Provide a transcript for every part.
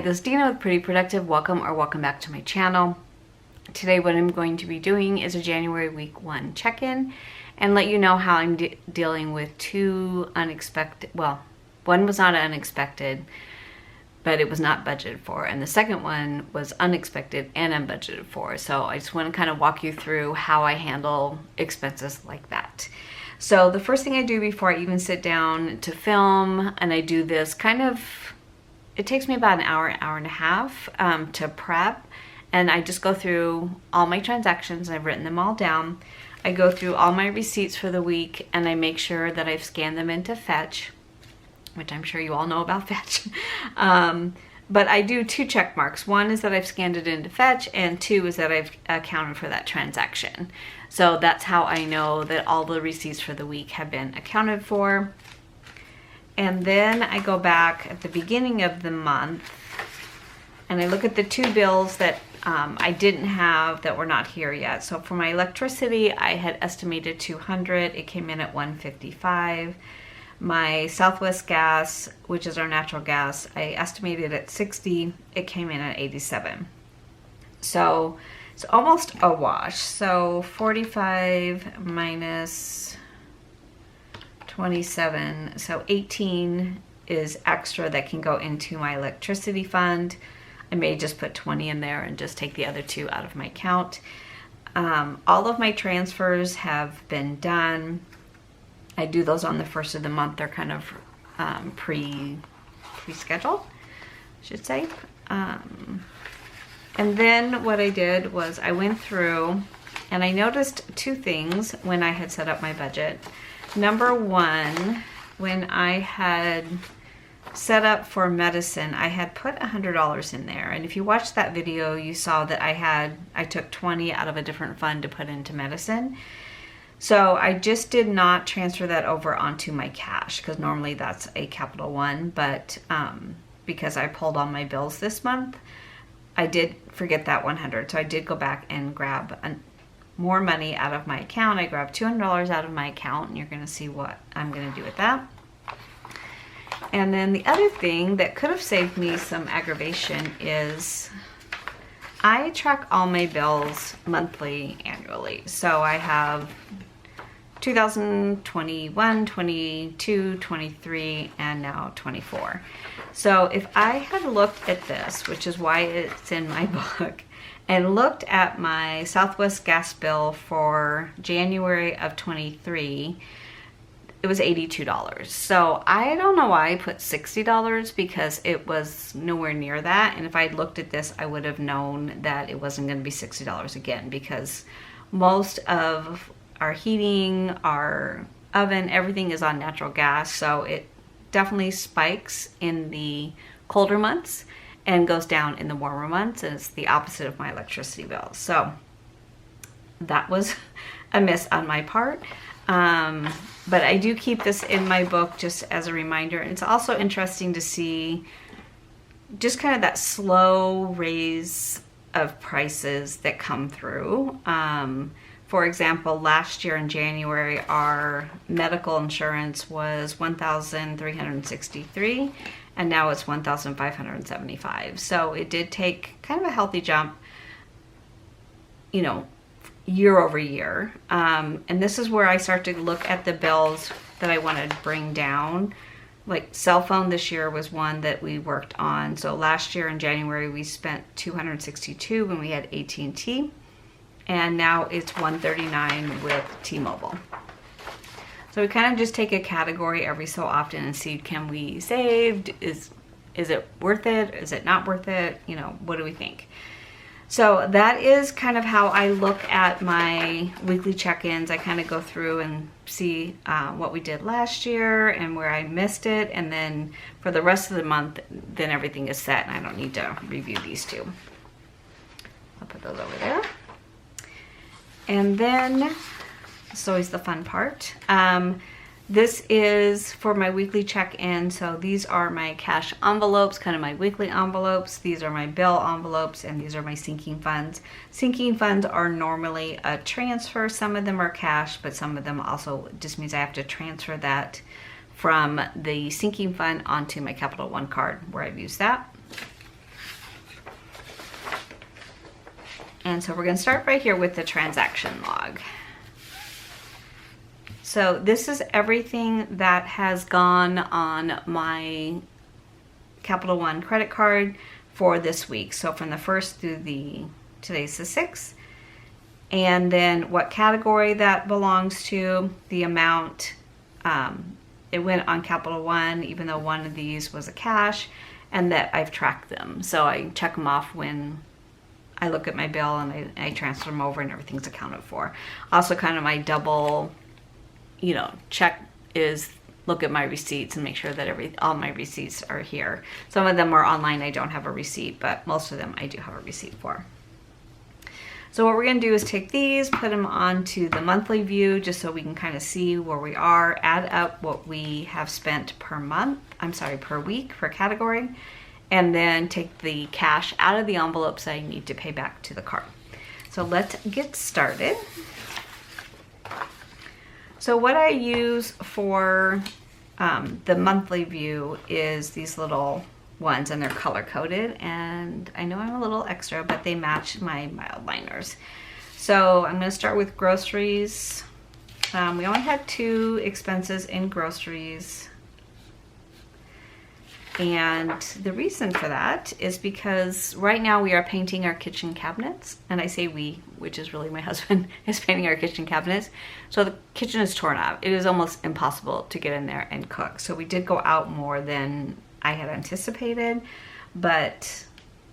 this is Dina with Pretty Productive. Welcome back to my channel. Today what I'm going to be doing is a January week 1 check-in and let you know how I'm dealing with two unexpected, well, one was not unexpected, but it was not budgeted for, and the second one was unexpected and unbudgeted for. So I just want to kind of walk you through how I handle expenses like that. So the first thing I do before I even sit down to film, and I do this kind of, it takes me about an hour and a half to prep, and I just go through all my transactions. I've written them all down. I go through all my receipts for the week, and I make sure that I've scanned them into Fetch, which I'm sure you all know about Fetch. But I do two check marks. One is that I've scanned it into Fetch, and two is that I've accounted for that transaction. So that's how I know that all the receipts for the week have been accounted for. And then I go back at the beginning of the month and I look at the two bills that I didn't have that were not here yet. So for my electricity, I had estimated $200. It came in at $155. My Southwest gas, which is our natural gas, I estimated at $60. It came in at $87. So it's almost a wash. So 45 minus 27, so 18 is extra that can go into my electricity fund. I may just put 20 in there and just take the other two out of my account. All of my transfers have been done. I do those on the first of the month. They're kind of pre-scheduled, I should say. And then what I did was I went through and I noticed two things when I had set up my budget. Number one, when I had set up for medicine, I had put $100 in there. And if you watched that video, you saw that I took 20 out of a different fund to put into medicine. So I just did not transfer that over onto my cash, because normally that's a Capital One, but because I pulled all my bills this month, I did forget that 100. So I did go back and grab more money out of my account. I grabbed $200 out of my account, and you're going to see what I'm going to do with that. And then the other thing that could have saved me some aggravation is I track all my bills monthly, annually. So I have 2021, 22, 23, and now 24. So if I had looked at this, which is why it's in my book, and looked at my Southwest gas bill for January of 23, it was $82. So I don't know why I put $60, because it was nowhere near that. And if I had looked at this, I would have known that it wasn't going to be $60 again, because most of our heating, our oven, everything is on natural gas. So it definitely spikes in the colder months and goes down in the warmer months, and it's the opposite of my electricity bill. So that was a miss on my part. But I do keep this in my book just as a reminder. It's also interesting to see just kind of that slow raise of prices that come through. For example, last year in January, our medical insurance was $1,363, and now it's $1,575. So it did take kind of a healthy jump, you know, year over year. And this is where I start to look at the bills that I want to bring down. Like cell phone this year was one that we worked on. So last year in January, we spent $262 when we had AT&T, and now it's $139 with T-Mobile. So we kind of just take a category every so often and see, can we save? Is it worth it? Is it not worth it? You know, what do we think? So that is kind of how I look at my weekly check-ins. I kind of go through and see what we did last year and where I missed it. And then for the rest of the month, then everything is set and I don't need to review these two. I'll put those over there. And then, it's always the fun part. This is for my weekly check-in. So these are my cash envelopes, kind of my weekly envelopes. These are my bill envelopes, and these are my sinking funds. Sinking funds are normally a transfer. Some of them are cash, but some of them also just means I have to transfer that from the sinking fund onto my Capital One card where I've used that. And so we're going to start right here with the transaction log. So this is everything that has gone on my Capital One credit card for this week. So from the 1st through today's the 6th. And then what category that belongs to, the amount, it went on Capital One, even though one of these was a cash, and that I've tracked them. So I check them off when I look at my bill, and I transfer them over and everything's accounted for. Also kind of my double, check is look at my receipts and make sure that all my receipts are here. Some of them are online, I don't have a receipt, but most of them I do have a receipt for. So what we're going to do is take these, put them onto the monthly view just so we can kind of see where we are, add up what we have spent per week per category, and then take the cash out of the envelopes I need to pay back to the card. So let's get started. So what I use for the monthly view is these little ones, and they're color coded, and I know I'm a little extra, but they match my mild liners. So I'm going to start with groceries. We only had 2 expenses in groceries, and the reason for that is because right now we are painting our kitchen cabinets, and I say we, which is really my husband, is painting our kitchen cabinets. So the kitchen is torn up. It is almost impossible to get in there and cook. So we did go out more than I had anticipated, but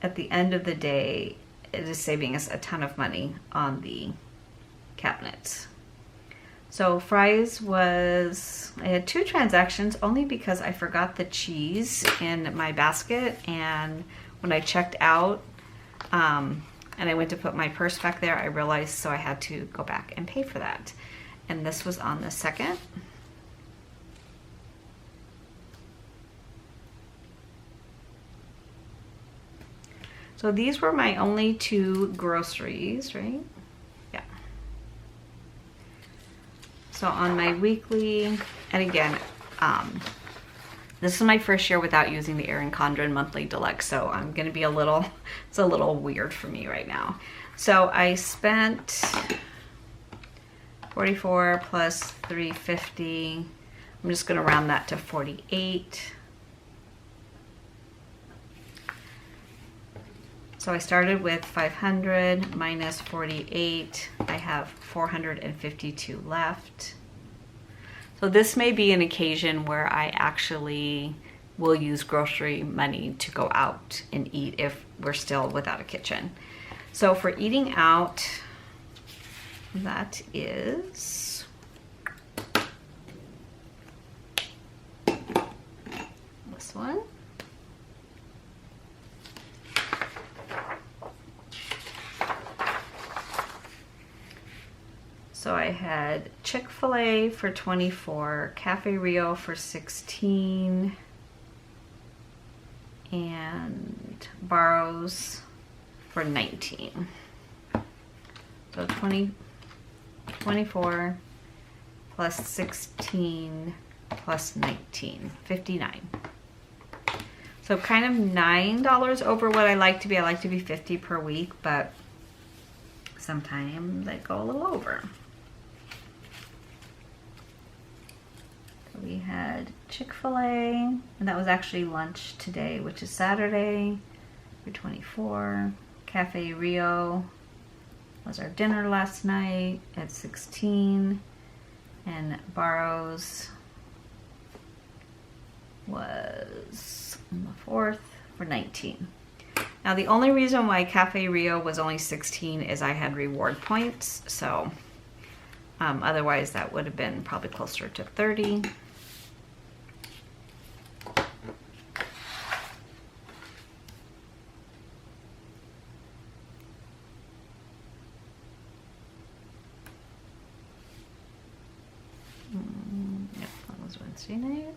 at the end of the day, it is saving us a ton of money on the cabinets. So fries I had 2 transactions only because I forgot the cheese in my basket, and when I checked out and I went to put my purse back there, I realized, so I had to go back and pay for that. And this was on the 2nd. So these were my only 2 groceries, right? Yeah. So on my weekly, and again, this is my first year without using the Erin Condren Monthly Deluxe, so I'm gonna be it's a little weird for me right now. So I spent $44 plus $350. I'm just gonna round that to $48. So I started with 500 minus 48. I have 452 left. So this may be an occasion where I actually will use grocery money to go out and eat if we're still without a kitchen. So for eating out, that is this one. So I had Chick-fil-A for 24, Cafe Rio for 16, and Barrows for 19. So 24 plus 16 plus 19, 59. So kind of $9 over what I like to be. I like to be 50 per week, but sometimes I go a little over. We had Chick-fil-A, and that was actually lunch today, which is Saturday, for 24. Cafe Rio was our dinner last night at 16, and Barrows was on the 4th for 19. Now the only reason why Cafe Rio was only 16 is I had reward points, so otherwise that would have been probably closer to 30. Yep, that was Wednesday night.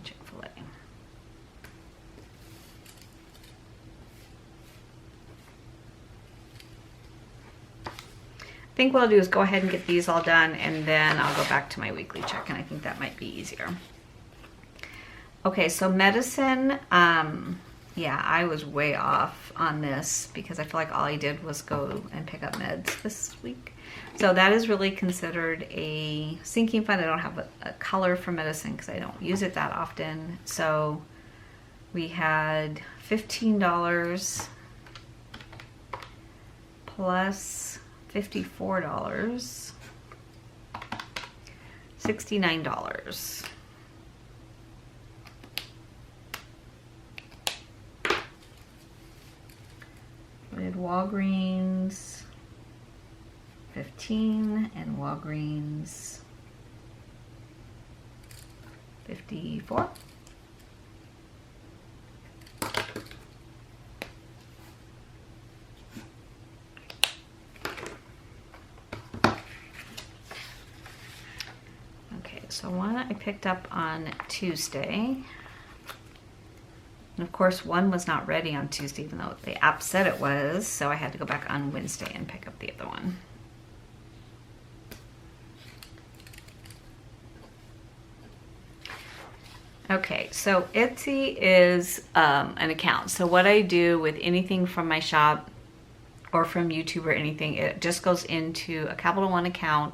Chick-fil-A. I think what I'll do is go ahead and get these all done, and then I'll go back to my weekly check, and I think that might be easier. Okay, so medicine, Yeah, I was way off on this because I feel like all I did was go and pick up meds this week. So that is really considered a sinking fund. I don't have a color for medicine because I don't use it that often. So we had $15 plus $54, $69. We had Walgreens 15 and Walgreens 54. Okay, so one I picked up on Tuesday. And of course, one was not ready on Tuesday, even though the app said it was, so I had to go back on Wednesday and pick up the other one. Okay, so Etsy is an account. So what I do with anything from my shop or from YouTube or anything, it just goes into a Capital One account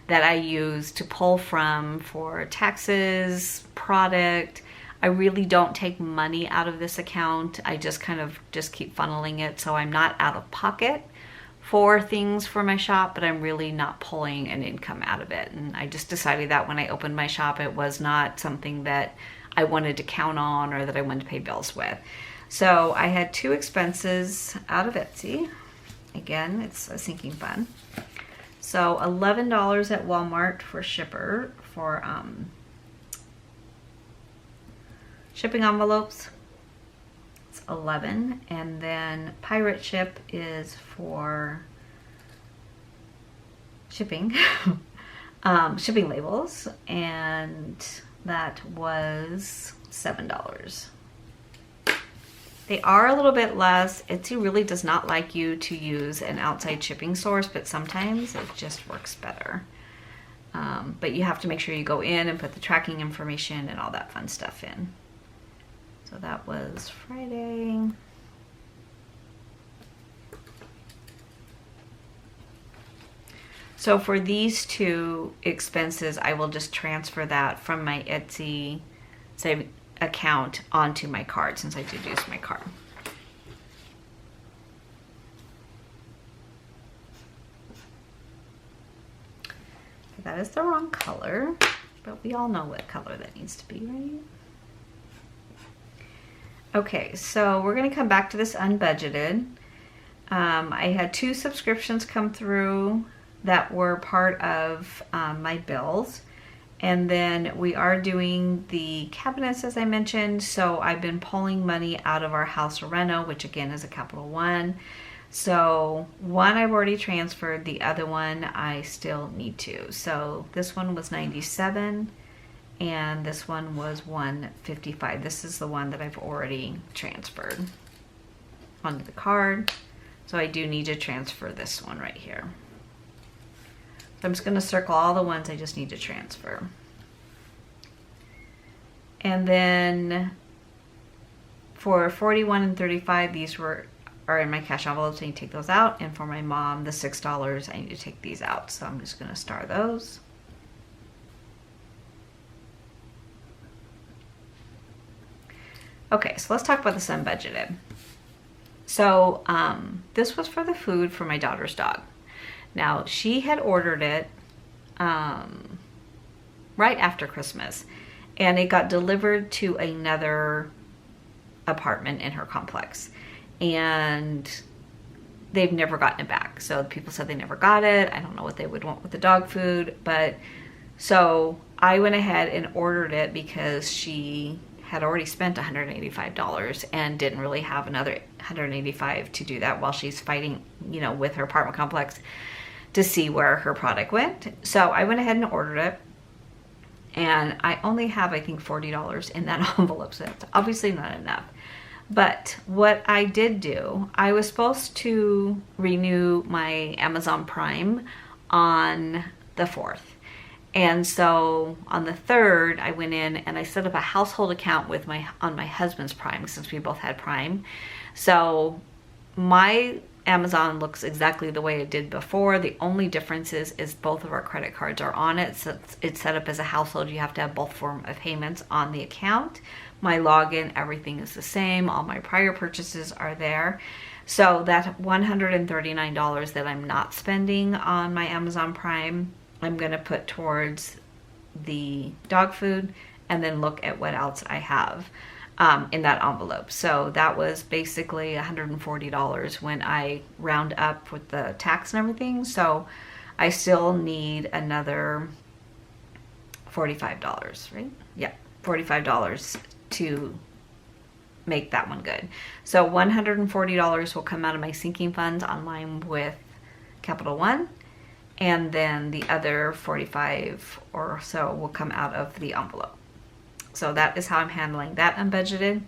that I use to pull from for taxes, product. I really don't take money out of this account. I just kind of just keep funneling it, so I'm not out of pocket for things for my shop, but I'm really not pulling an income out of it. And I just decided that when I opened my shop, it was not something that I wanted to count on or that I wanted to pay bills with. So I had 2 expenses out of Etsy. Again, it's a sinking fund. So $11 at Walmart for shipper for shipping envelopes. It's 11, and then Pirate Ship is for shipping, shipping labels, and that was $7. They are a little bit less. Etsy really does not like you to use an outside shipping source, but sometimes it just works better. But you have to make sure you go in and put the tracking information and all that fun stuff in. So that was Friday. So for these 2 expenses, I will just transfer that from my Etsy save account onto my card, since I did use my card. That is the wrong color, but we all know what color that needs to be, right? Okay, so we're going to come back to this unbudgeted. I had 2 subscriptions come through that were part of my bills. And then we are doing the cabinets, as I mentioned. So I've been pulling money out of our house reno, which again is a Capital One. So one I've already transferred, the other one I still need to. So this one was $97. And this one was $155. This is the one that I've already transferred onto the card. So I do need to transfer this one right here. So I'm just going to circle all the ones I just need to transfer. And then for 41 and 35, these are in my cash envelopes. I need to take those out. And for my mom, the $6, I need to take these out. So I'm just going to star those. Okay, so let's talk about this unbudgeted. So this was for the food for my daughter's dog. Now, she had ordered it right after Christmas, and it got delivered to another apartment in her complex, and they've never gotten it back. So people said they never got it. I don't know what they would want with the dog food, but so I went ahead and ordered it because she had already spent $185 and didn't really have another $185 to do that while she's fighting, you know, with her apartment complex to see where her product went. So I went ahead and ordered it, and I only have, I think, $40 in that envelope, so that's obviously not enough. But what I did do, I was supposed to renew my Amazon Prime on the 4th. And so on the 3rd, I went in and I set up a household account with on my husband's Prime, since we both had Prime. So my Amazon looks exactly the way it did before. The only difference is both of our credit cards are on it. So it's set up as a household. You have to have both form of payments on the account. My login, everything is the same. All my prior purchases are there. So that $139 that I'm not spending on my Amazon Prime, I'm going to put towards the dog food and then look at what else I have in that envelope. So that was basically $140 when I round up with the tax and everything. So I still need another $45, right? Yeah, $45 to make that one good. So $140 will come out of my sinking funds online with Capital One. And then the other 45 or so will come out of the envelope. So that is how I'm handling that unbudgeted.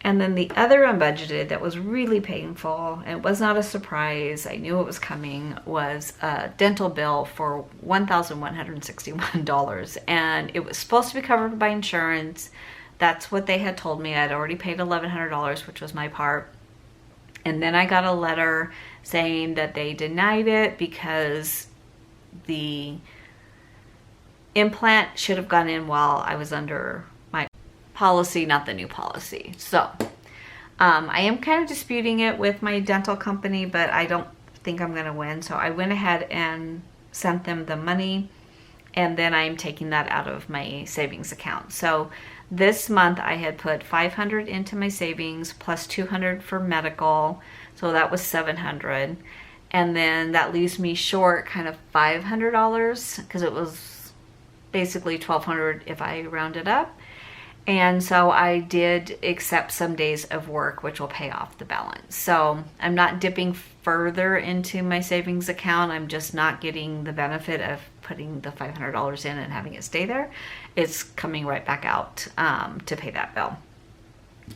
And then the other unbudgeted that was really painful, and it was not a surprise, I knew it was coming, was a dental bill for $1,161. And it was supposed to be covered by insurance. That's what they had told me. I'd already paid $1,100, which was my part. And then I got a letter saying that they denied it because the implant should have gone in while I was under my policy, not the new policy. So I am kind of disputing it with my dental company, but I don't think I'm going to win. So I went ahead and sent them the money, and then I'm taking that out of my savings account. So this month I had put $500 into my savings plus $200 for medical. So that was $700. And then that leaves me short kind of $500 because it was basically $1,200 if I round it up. And so I did accept some days of work, which will pay off the balance. So I'm not dipping further into my savings account. I'm just not getting the benefit of putting the $500 in and having it stay there. It's coming right back out to pay that bill.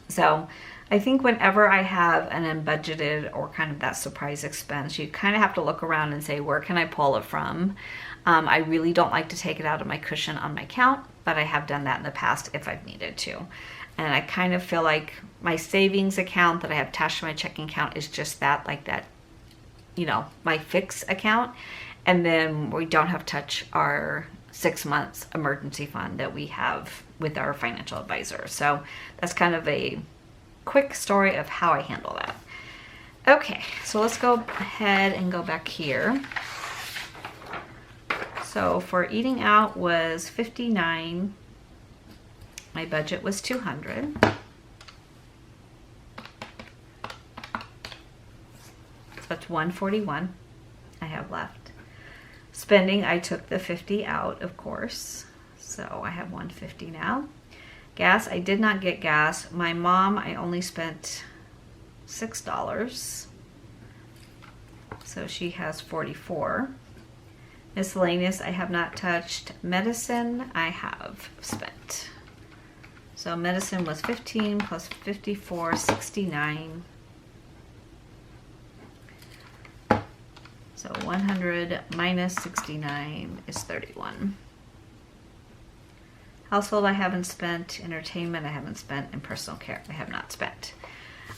So I think whenever I have an unbudgeted or kind of that surprise expense, you kind of have to look around and say, where can I pull it from? I really don't like to take it out of my cushion on my account, but I have done that in the past if I've needed to. And I kind of feel like my savings account that I have attached to my checking account is just that, like that, you know, my fix account. And then we don't have to touch our 6 months emergency fund that we have with our financial advisor. So that's kind of a quick story of how I handle that. Okay, so let's go ahead and go back here. So for eating out was $59. My budget was $200. So that's $141 I have left. Spending, I took the $50 out, of course. So I have $150 now. Gas, I did not get gas. My mom, I only spent $6. So she has $44. Miscellaneous, I have not touched. Medicine, I have spent. So medicine was 15 plus 54, 69. So 100 minus 69 is 31. Household, I haven't spent. Entertainment, I haven't spent. And personal care, I have not spent.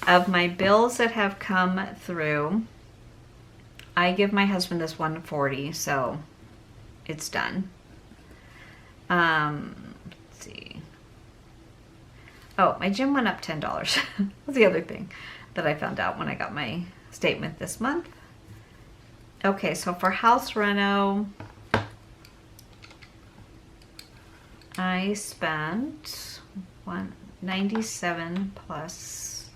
Of my bills that have come through, I give my husband this $140, so it's done. Let's see. Oh, my gym went up $10. That's the other thing that I found out when I got my statement this month. Okay, so for house reno, I spent $197 plus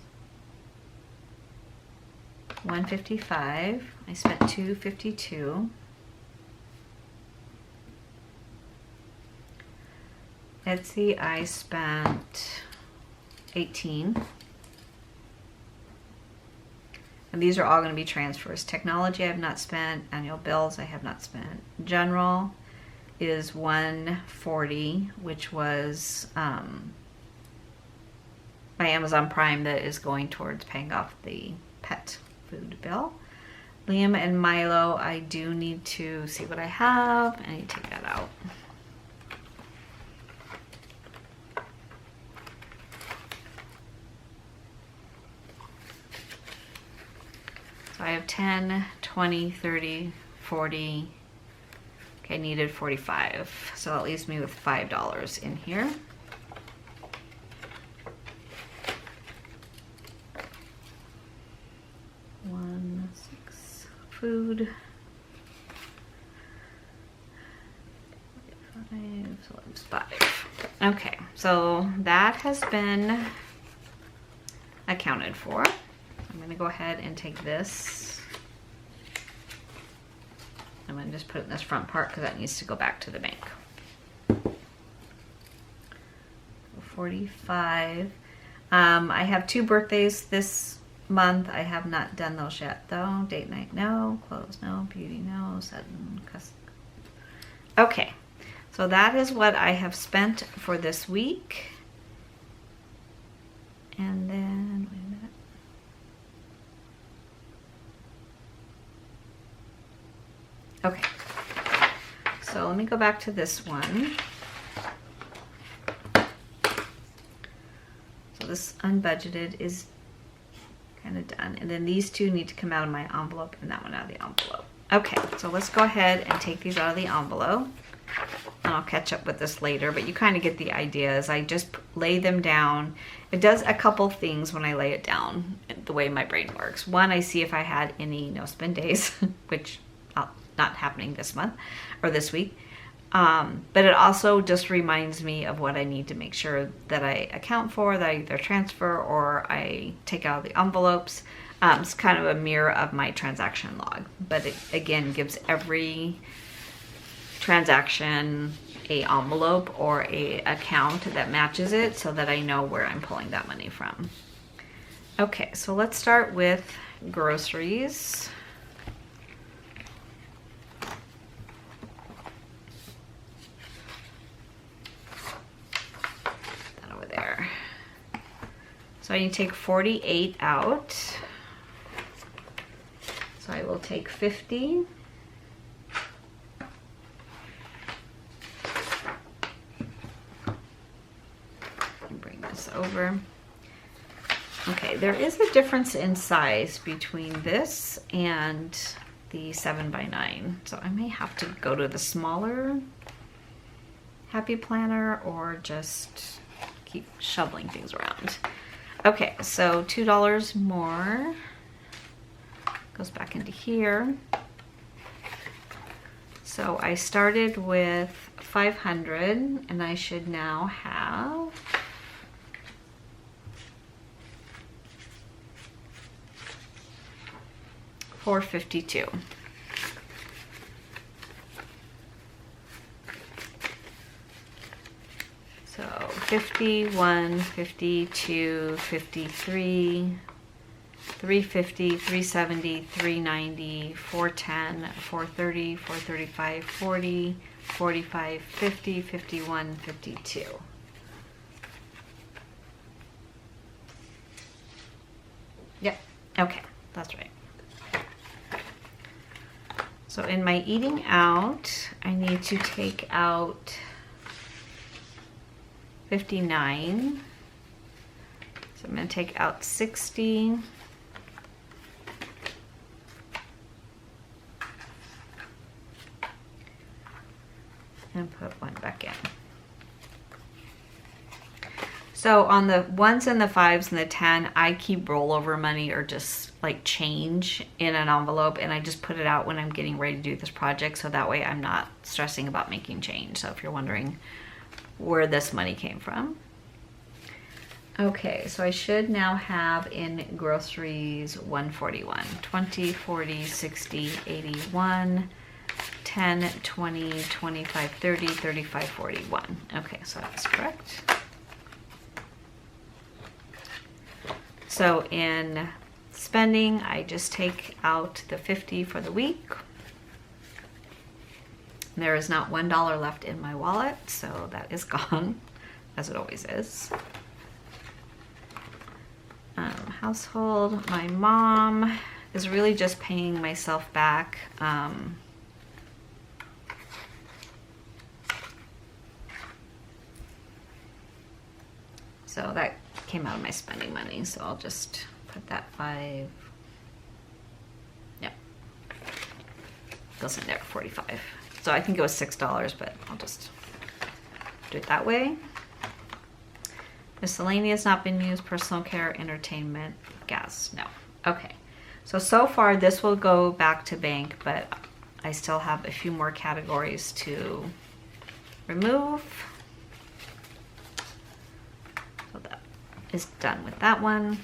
$155. I spent $252. Etsy, I spent $18. And these are all going to be transfers. Technology I have not spent. Annual bills I have not spent. General is $140, which was my Amazon Prime that is going towards paying off the pet food bill. Liam and Milo, I do need to see what I have. I need to take that out. So I have 10, 20, 30, 40. Okay, I needed 45. So that leaves me with $5 in here. Food. 5, so it's 5. Okay, so that has been accounted for. I'm going to go ahead and take this. I'm going to just put it in this front part because that needs to go back to the bank. 45. I have 2 birthdays this month. I have not done those yet though. Date night, no. Clothes, no. Beauty, no. Sudden, okay, so that is what I have spent for this week. And then, wait a minute. Okay, so let me go back to this one. So this unbudgeted is kind of done. And then these 2 need to come out of my envelope and that one out of the envelope. Okay, so let's go ahead and take these out of the envelope. And I'll catch up with this later, but you kind of get the idea as I just lay them down. It does a couple things when I lay it down, the way my brain works. One, I see if I had any no spend days, which not happening this month or this week. But it also just reminds me of what I need to make sure that I account for, that I either transfer or I take out of the envelopes. It's kind of a mirror of my transaction log, but it again gives every transaction a envelope or a account that matches it so that I know where I'm pulling that money from. Okay, so let's start with groceries. So I need to take 48 out. So I will take 50. And bring this over. Okay, there is a difference in size between this and the 7x9. So I may have to go to the smaller Happy Planner or just keep shoveling things around. Okay, so $2 more goes back into here. So I started with 500 and I should now have $452. So 51, 52, 53, 350, 370, 390, 410, 430, 435, 40, 45, 50, 51, 52. Yep, okay, that's right. So in my eating out, I need to take out 59. So I'm going to take out 60. And put one back in. So on the 1s and the 5s and the 10, I keep rollover money or just like change in an envelope, and I just put it out when I'm getting ready to do this project, so that way I'm not stressing about making change. So if you're wondering where this money came from. Okay, so I should now have in groceries 141, 20, 40, 60, 81, 10, 20, 25, 30, 35, 41. Okay, so that's correct. So in spending, I just take out the 50 for the week. There is not $1 left in my wallet, so that is gone, as it always is. Household, my mom is really just paying myself back. So that came out of my spending money. So I'll just put that 5. Yep. Goes in there, 45. So I think it was $6, but I'll just do it that way. Miscellaneous not been used, personal care, entertainment, gas, no. Okay, so far this will go back to bank, but I still have a few more categories to remove. So that is done with that one.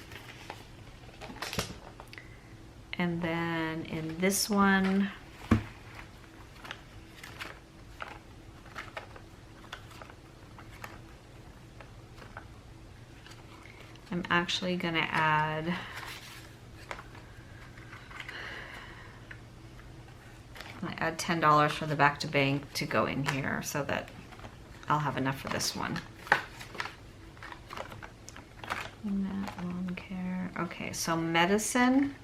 And then in this one, I'm actually gonna add $10 for the back to bank to go in here so that I'll have enough for this one. Lawn care. Okay, so medicine.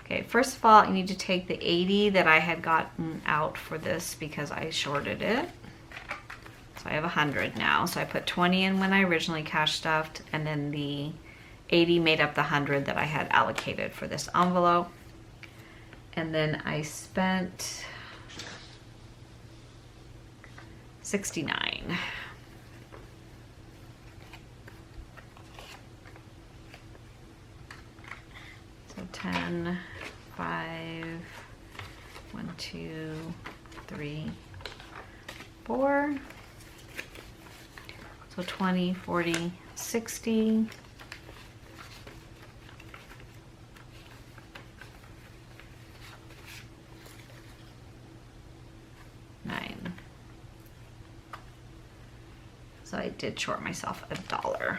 Okay, first of all, I need to take the 80 that I had gotten out for this because I shorted it. So I have 100 now. So I put 20 in when I originally cash stuffed, and then the 80 made up the 100 that I had allocated for this envelope. And then I spent 69. So 10, 5, 1, 2, 3, 4. So 20, 40, 60. 9. So I did short myself $1.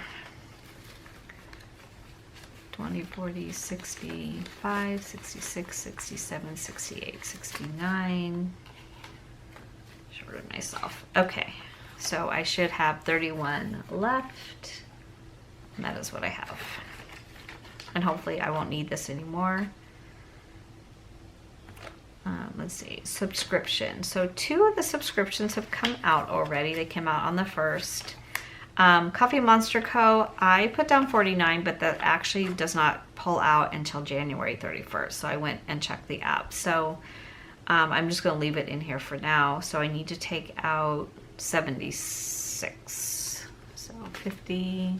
20, 40, 65, 66, 67, 68, 69. Shorted myself. Okay. So I should have 31 left. And that is what I have. And hopefully I won't need this anymore. Let's see, subscription. So 2 of the subscriptions have come out already. They came out on the 1st. Coffee Monster Co. I put down 49, but that actually does not pull out until January 31st. So I went and checked the app. So I'm just going to leave it in here for now. So I need to take out 76. So 50,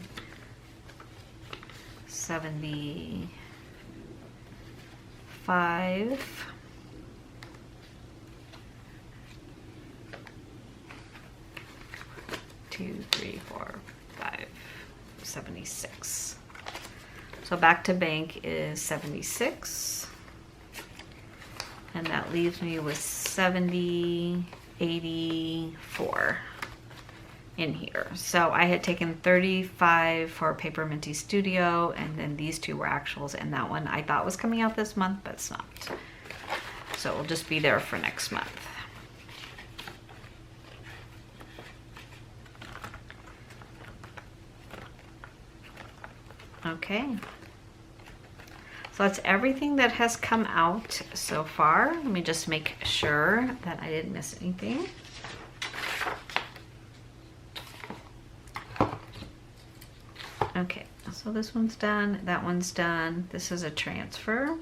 75. 2, 3, 4, 5, 76. So back to bank is 76. And that leaves me with 70, 84 in here. So I had taken 35 for Paper Minty Studio, and then these 2 were actuals, and that one I thought was coming out this month, but it's not. So it will just be there for next month. Okay, so that's everything that has come out so far. Let me just make sure that I didn't miss anything. Okay, so this one's done, that one's done. This is a transfer.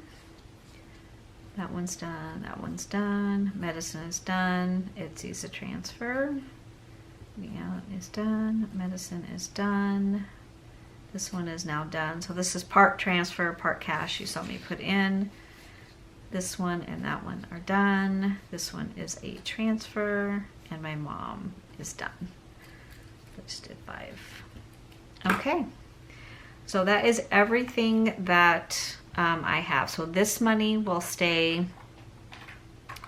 That one's done, that one's done. Medicine is done. Itsy's a transfer. Out is done. Medicine is done. This one is now done. So this is part transfer, part cash. You saw me put in. This one and that one are done. This one is a transfer, and my mom is done. I just did 5. Okay. So that is everything that I have. So this money will stay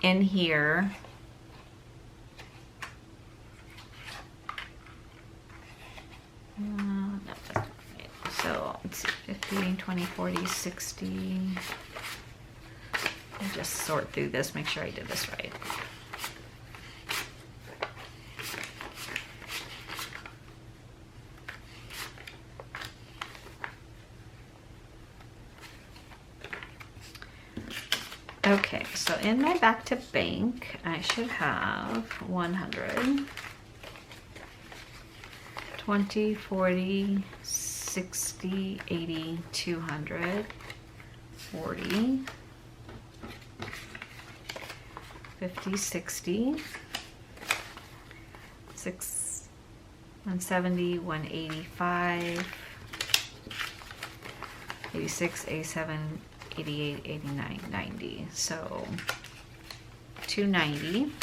in here. No, that's not right. So let's see, 50, 20, 40, 60. I'll just sort through this, make sure I did this right. Okay, so in my back to bank, I should have 100, 20, 40, 60, 80, 200, 40, 50, 60, 170, 185, 86, 87, 88, 89, 90. So 290.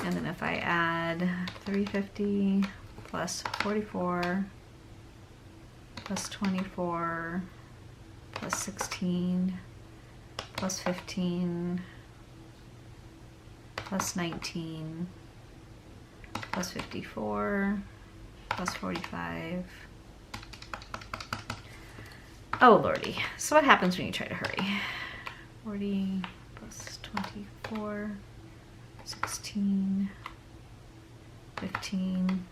And then if I add 350 plus 44 plus 24 plus 16 plus 15 plus 19 plus 54 plus 45. Oh lordy. So what happens when you try to hurry? 40 plus 24, 16, 15,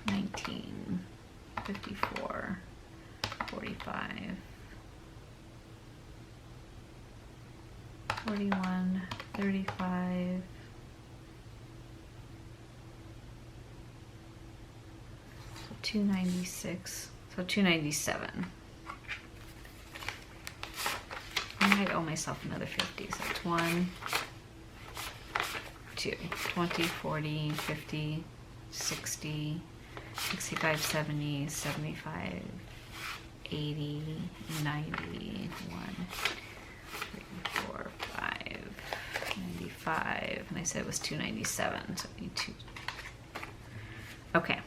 19, 54, 45, 41, 35, 296, so 297. I might owe myself another 50, so it's 1, 2, 20, 40, 50, 60, 65, 70, 75, 80, 90, 1, 3, 4, 5, 95, and I said it was 297, so I need 2. Okay,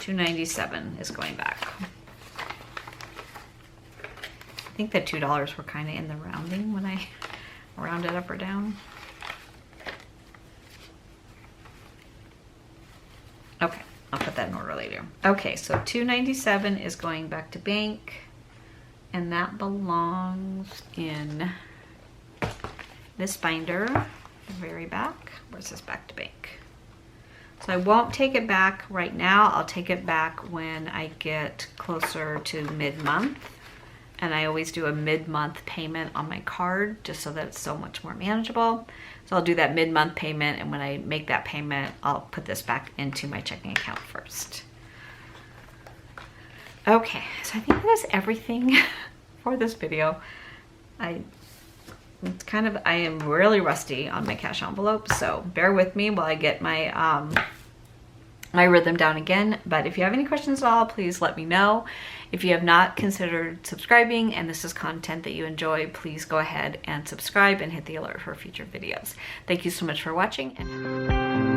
297 is going back. I think the $2 were kind of in the rounding when I rounded up or down. Okay, I'll put that in order later. Okay, so 297 is going back to bank, and that belongs in this binder, the very back. Where's this back to bank? So I won't take it back right now. I'll take it back when I get closer to mid-month. And I always do a mid-month payment on my card just so that it's so much more manageable. So I'll do that mid-month payment, and when I make that payment, I'll put this back into my checking account first. Okay, so I think that is everything for this video. I am really rusty on my cash envelope, so bear with me while I get my my rhythm down again. But if you have any questions at all, please let me know. If you have not considered subscribing and this is content that you enjoy, please go ahead and subscribe and hit the alert for future videos. Thank you so much for watching.